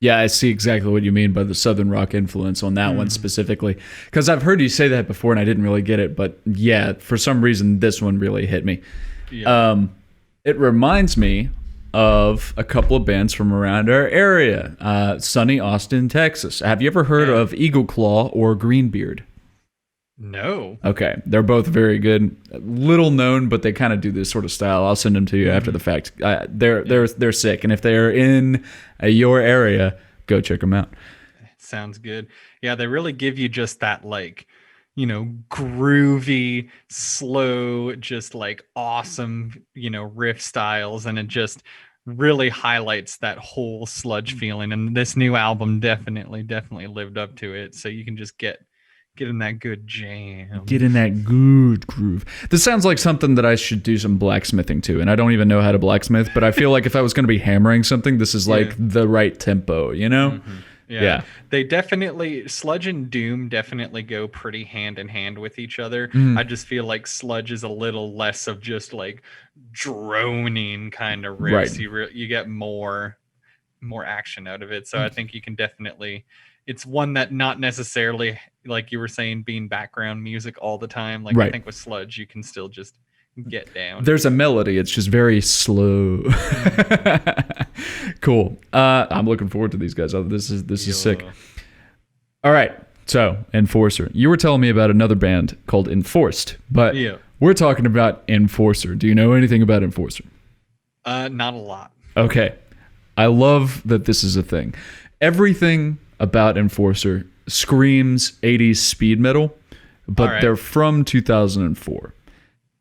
Yeah, I see exactly what you mean by the Southern rock influence on that one specifically. Because I've heard you say that before and I didn't really get it. But yeah, for some reason, this one really hit me. Yeah. It reminds me of a couple of bands from around our area, sunny Austin, Texas. Have you ever heard of Eagle Claw or Greenbeard? No. Okay, they're both very good. Little known, but they kind of do this sort of style. I'll send them to you after the fact. They're sick, and if they're in your area, go check them out. Sounds good. Yeah, they really give you just that like, groovy, slow, just like awesome, riff styles, and it just really highlights that whole sludge feeling. And this new album definitely lived up to it. So you can just get in that good jam. Get in that good groove. This sounds like something that I should do some blacksmithing to, and I don't even know how to blacksmith, but I feel like if I was going to be hammering something, this is like the right tempo, Mm-hmm. Yeah. They definitely, sludge and doom definitely go pretty hand in hand with each other. I just feel like sludge is a little less of just like droning kind of riffs. Right. You get more action out of it. So I think you can definitely, it's one that not necessarily, like you were saying, being background music all the time. Like I think with sludge, you can still just get down. There's a melody. It's just very slow. Cool. I'm looking forward to these guys. This is sick. All right. So Enforcer. You were telling me about another band called Enforced, but we're talking about Enforcer. Do you know anything about Enforcer? Not a lot. Okay. I love that this is a thing. Everything about Enforcer screams 80s speed metal, but they're from 2004.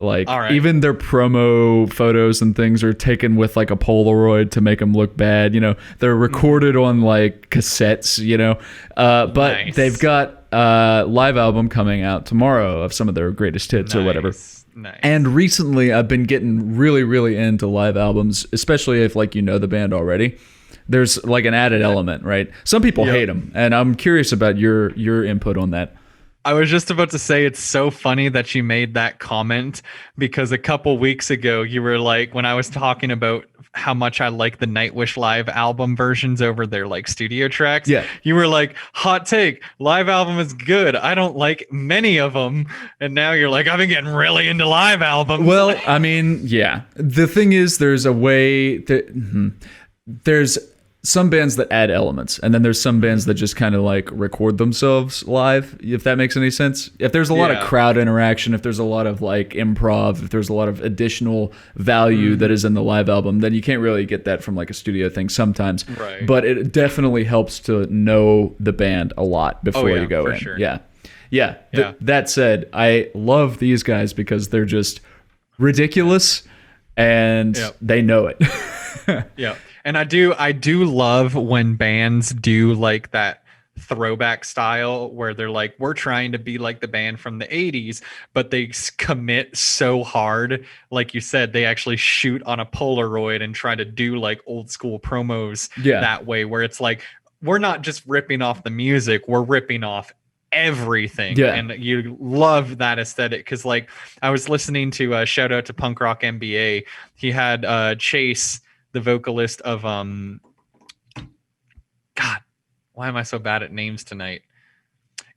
Like even their promo photos and things are taken with like a Polaroid to make them look bad. They're recorded on like cassettes, but they've got a live album coming out tomorrow of some of their greatest hits or whatever. Nice. And recently I've been getting really, really into live albums, especially if like the band already. There's like an added element, right? Some people hate them, and I'm curious about your input on that. I was just about to say it's so funny that you made that comment, because a couple weeks ago you were like, when I was talking about how much I like the Nightwish live album versions over their like studio tracks, you were like, hot take, live album is good, I don't like many of them. And now you're like, I've been getting really into live albums. Well, I mean, yeah. The thing is, there's a way that there's some bands that add elements, and then there's some bands that just kind of like record themselves live, if that makes any sense. If there's a lot of crowd interaction, if there's a lot of like improv, if there's a lot of additional value that is in the live album, then you can't really get that from like a studio thing sometimes. Right. But it definitely helps to know the band a lot before you go in. Sure. Yeah. That said, I love these guys because they're just ridiculous and they know it. Yeah. And I do love when bands do like that throwback style where they're like, we're trying to be like the band from the 80s, but they commit so hard. Like you said, they actually shoot on a Polaroid and try to do like old school promos that way, where it's like, we're not just ripping off the music, we're ripping off everything. And you love that aesthetic, because like I was listening to shout out to Punk Rock MBA. He had Chase, the vocalist of God, why am I so bad at names tonight?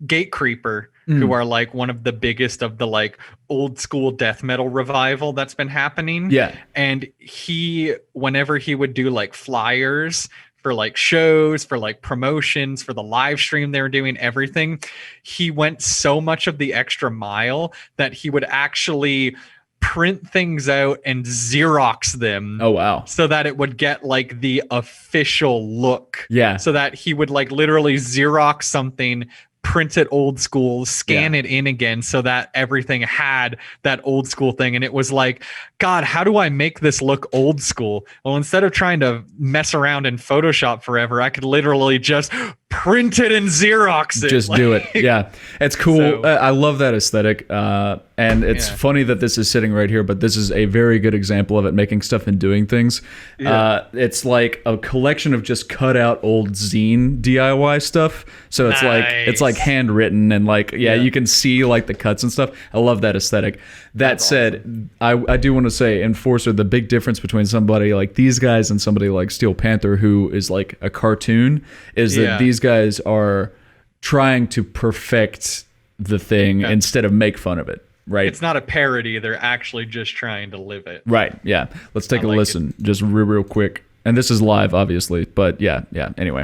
Gatecreeper, who are like one of the biggest of the like old school death metal revival that's been happening. And he, whenever he would do like flyers for like shows, for like promotions, for the live stream they were doing, everything, he went so much of the extra mile that he would actually print things out and Xerox them. Oh, wow. So that it would get like the official look. So that he would like literally Xerox something, print it old school, scan it in again, so that everything had that old school thing. And it was like, God, how do I make this look old school? Well, instead of trying to mess around in Photoshop forever, I could literally just print it and Xerox it. Just do it. Yeah, it's cool. So- I love that aesthetic. And it's funny that this is sitting right here, but this is a very good example of it, making stuff and doing things. It's like a collection of just cut out old zine DIY stuff. So it's like handwritten and like, you can see like the cuts and stuff. I love that aesthetic. That said, awesome. I do want to say Enforcer, the big difference between somebody like these guys and somebody like Steel Panther, who is like a cartoon, is that these guys are trying to perfect the thing instead of make fun of it. Right. It's not a parody. They're actually just trying to live it. Right. Yeah. Let's take a listen just real quick. And this is live, obviously. But yeah. Anyway.